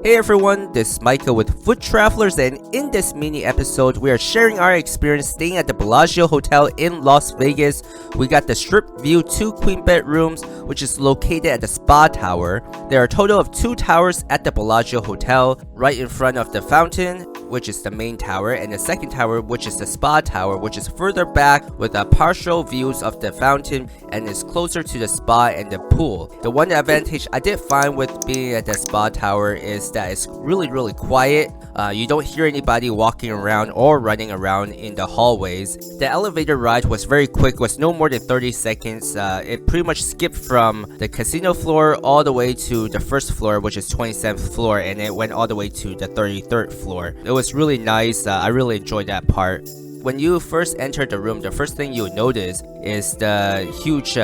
Hey everyone, this is Micah with Food Travelers, and in this mini episode, we are sharing our experience staying at the Bellagio Hotel in Las Vegas. We got the Strip View 2 queen bedrooms, which is located at the Spa Tower. There are a total of 2 towers at the Bellagio Hotel, right in front of the fountain, which is the main tower, and the second tower, which is the Spa Tower, which is further back with partial views of the fountain and is closer to the spa and the pool. The one advantage I did find with being at the Spa Tower is that it's really quiet. You don't hear anybody walking around or running around in the hallways. The elevator ride was very quick, was no more than 30 seconds. It pretty much skipped from the casino floor all the way to the first floor, which is 27th floor, and it went all the way to the 33rd floor. It was really nice. I really enjoyed that part. When you first enter the room, the first thing you'll notice is the huge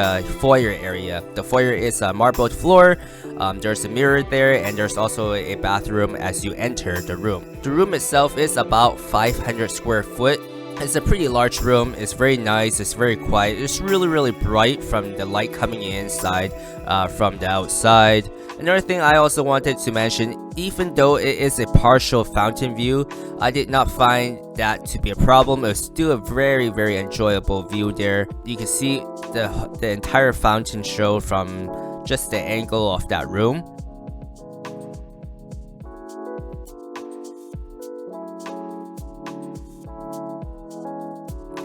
foyer area. The foyer is a marbled floor. There's a mirror there, and there's also a bathroom as you enter the room. The room itself is about 500 square foot. It's a pretty large room. It's very nice. It's very quiet. It's really bright from the light coming inside from the outside. Another thing I also wanted to mention, even though it is a partial fountain view, I did not find that to be a problem. It was still a very enjoyable view there. You can see the entire fountain show from just the angle of that room.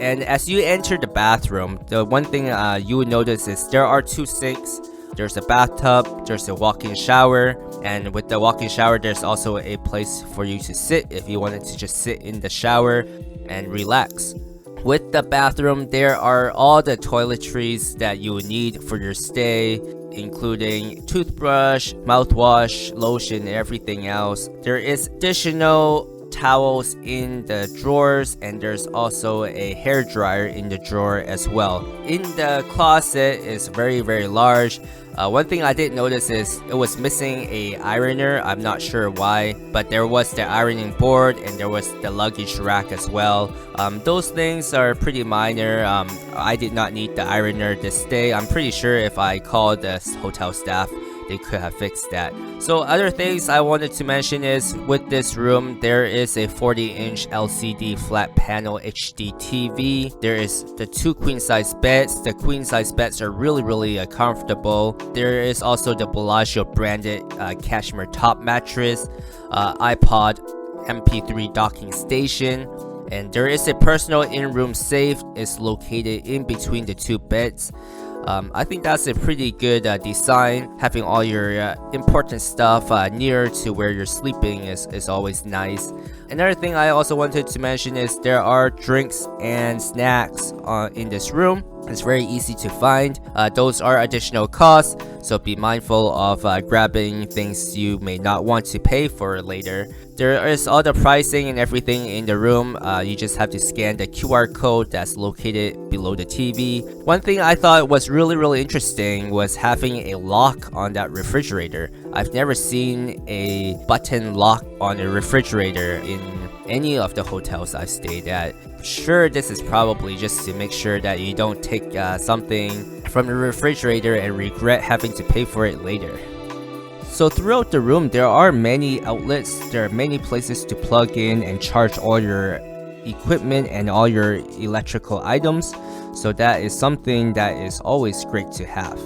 And as you enter the bathroom, the one thing you would notice is there are 2 sinks. There's a bathtub, there's a walk-in shower, and with the walk-in shower, there's also a place for you to sit if you wanted to just sit in the shower and relax. With the bathroom, there are all the toiletries that you would need for your stay, including toothbrush, mouthwash, lotion, and everything else. There is additional towels in the drawers, and there's also a hair dryer in the drawer as well. In the closet is very large. One thing I did notice is it was missing a ironer. I'm not sure why, but there was the ironing board and there was the luggage rack as well. Those things are pretty minor. I did not need the ironer this day. I'm pretty sure if I called the hotel staff, they could have fixed that. So other things I wanted to mention is with this room, there is a 40-inch LCD flat panel HD TV. There is the 2 queen size beds. The queen size beds are really comfortable. There is also the Bellagio branded cashmere top mattress, iPod, MP3 docking station, and there is a personal in-room safe. It's located in between the 2 beds. I think that's a pretty good design. Having all your important stuff near to where you're sleeping is always nice. Another thing I also wanted to mention is there are drinks and snacks in this room. It's very easy to find. Those are additional costs, so be mindful of grabbing things you may not want to pay for later. There is all the pricing and everything in the room. You just have to scan the QR code that's located below the TV. One thing I thought was really interesting was having a lock on that refrigerator. I've never seen a button lock on a refrigerator in any of the hotels I've stayed at. Sure, this is probably just to make sure that you don't take something from the refrigerator and regret having to pay for it later. So throughout the room, there are many outlets. There are many places to plug in and charge all your equipment and all your electrical items. So that is something that is always great to have.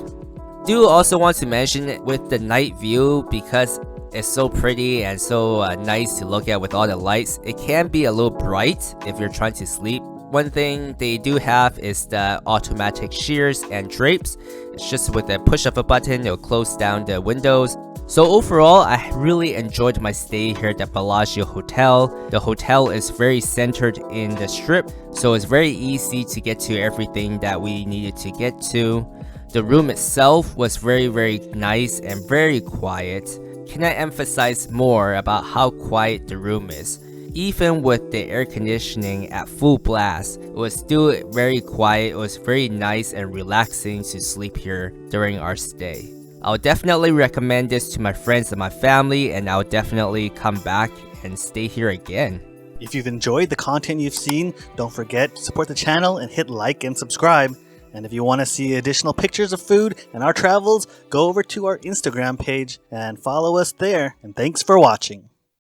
Do also want to mention with the night view, because it's so pretty and so nice to look at with all the lights, it can be a little bright if you're trying to sleep. One thing they do have is the automatic shears and drapes. It's just with a push of a button, it'll close down the windows. So overall, I really enjoyed my stay here at the Bellagio Hotel. The hotel is very centered in the Strip, so it's very easy to get to everything that we needed to get to. The room itself was very nice and very quiet. Can I emphasize more about how quiet the room is? Even with the air conditioning at full blast, it was still very quiet. It was very nice and relaxing to sleep here during our stay. I'll definitely recommend this to my friends and my family, and I'll definitely come back and stay here again. If you've enjoyed the content you've seen, don't forget to support the channel and hit like and subscribe. And if you want to see additional pictures of food and our travels, go over to our Instagram page and follow us there. And thanks for watching.